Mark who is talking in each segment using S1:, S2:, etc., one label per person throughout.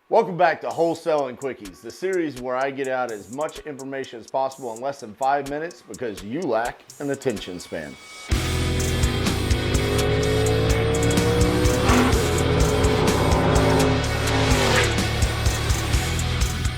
S1: Welcome back to Wholesaling Quickies, the series where I get out as much information as possible in less than 5 minutes because you lack an attention span.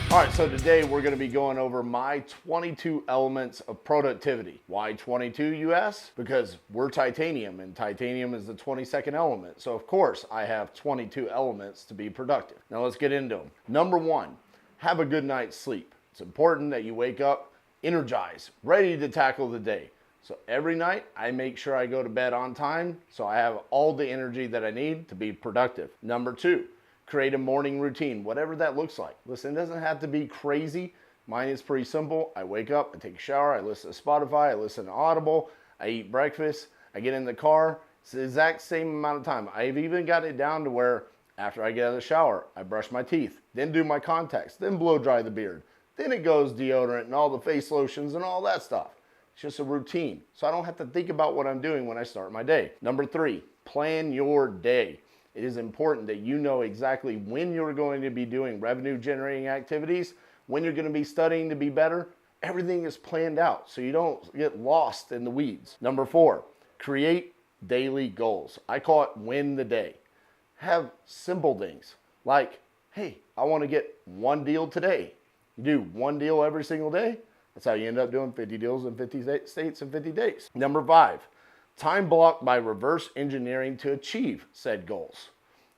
S1: All right, so today we're going to be going over my 22 elements of productivity. Why 22, you ask? Because we're titanium, and titanium is the 22nd element. So of course I have 22 elements to be productive. Now let's get into them. Number one, have a good night's sleep. It's important that you wake up energized, ready to tackle the day. So every night I make sure I go to bed on time so I have all the energy that I need to be productive. Number two, create a morning routine, whatever that looks like. Listen, it doesn't have to be crazy. Mine is pretty simple. I wake up, I take a shower, I listen to Spotify, I listen to Audible, I eat breakfast, I get in the car. It's the exact same amount of time. I've even got it down to where after I get out of the shower, I brush my teeth, then do my contacts, then blow dry the beard. Then it goes deodorant and all the face lotions and all that stuff. It's just a routine. So I don't have to think about what I'm doing when I start my day. Number three, plan your day. It is important that you know exactly when you're going to be doing revenue generating activities, when you're going to be studying to be better. Everything is planned out so you don't get lost in the weeds. Number four, create daily goals. I call it win the day. Have simple things like, hey, I want to get one deal today. You do one deal every single day. That's how you end up doing 50 deals in 50 states in 50 days. Number five, time block by reverse engineering to achieve said goals.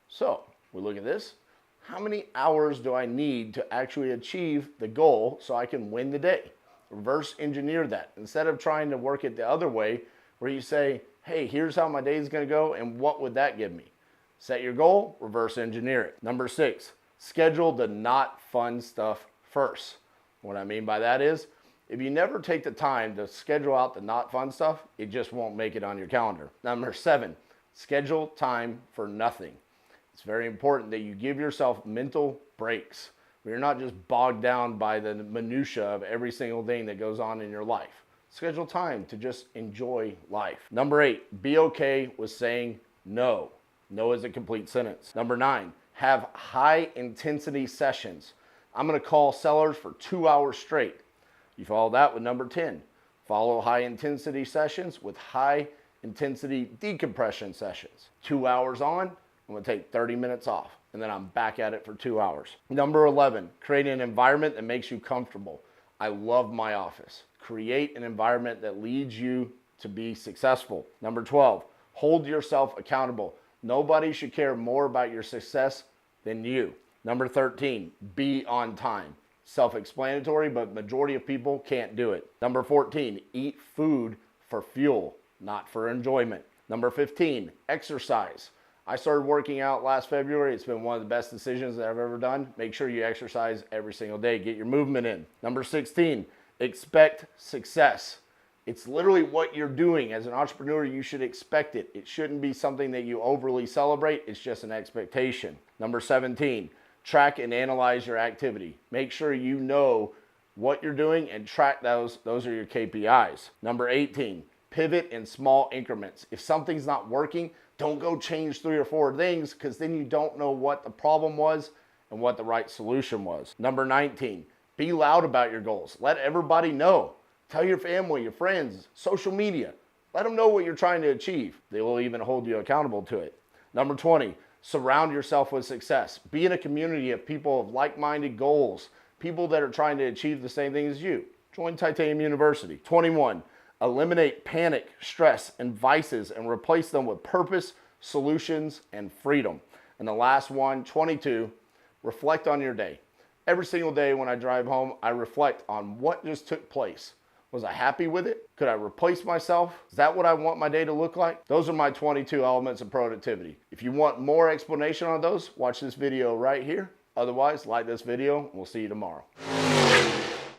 S1: So we look at this. How many hours do I need to actually achieve the goal so I can win the day? Reverse engineer that. Instead of trying to work it the other way where you say, hey, here's how my day is going to go and what would that give me? Set your goal, reverse engineer it. Number six, schedule the not fun stuff first. What I mean by that is, if you never take the time to schedule out the not fun stuff, it just won't make it on your calendar. Number seven, schedule time for nothing. It's very important that you give yourself mental breaks where you're not just bogged down by the minutia of every single thing that goes on in your life. Schedule time to just enjoy life. Number eight, be okay with saying no. No is a complete sentence. Number nine, have high intensity sessions. I'm going to call sellers for 2 hours straight. You follow that with number 10. Follow high intensity sessions with high intensity decompression sessions. 2 hours on, I'm going to take 30 minutes off, and then I'm back at it for 2 hours. Number 11, create an environment that makes you comfortable. I love my office. Create an environment that leads you to be successful. Number 12, hold yourself accountable. Nobody should care more about your success than you. Number 13, be on time. Self-explanatory, but majority of people can't do it. Number 14, eat food for fuel, not for enjoyment. Number 15, exercise. I started working out last February. It's been one of the best decisions that I've ever done. Make sure you exercise every single day. Get your movement in. Number 16, expect success. It's literally what you're doing. As an entrepreneur, you should expect it. It shouldn't be something that you overly celebrate. It's just an expectation. Number 17, track and analyze your activity. Make sure you know what you're doing and track those. Those are your KPIs. Number 18, pivot in small increments. If something's not working, don't go change 3 or 4 things because then you don't know what the problem was and what the right solution was. Number 19, be loud about your goals. Let everybody know. Tell your family, your friends, social media. Let them know what you're trying to achieve. They will even hold you accountable to it. Number 20, surround yourself with success. Be in a community of people of like-minded goals, people that are trying to achieve the same thing as you. Join Titanium University. 21, eliminate panic, stress, and vices and replace them with purpose, solutions, and freedom. And the last one, 22, reflect on your day. Every single day when I drive home, I reflect on what just took place. Was I happy with it? Could I replace myself? Is that what I want my day to look like? Those are my 22 elements of productivity. If you want more explanation on those, watch this video right here. Otherwise, like this video, and we'll see you tomorrow.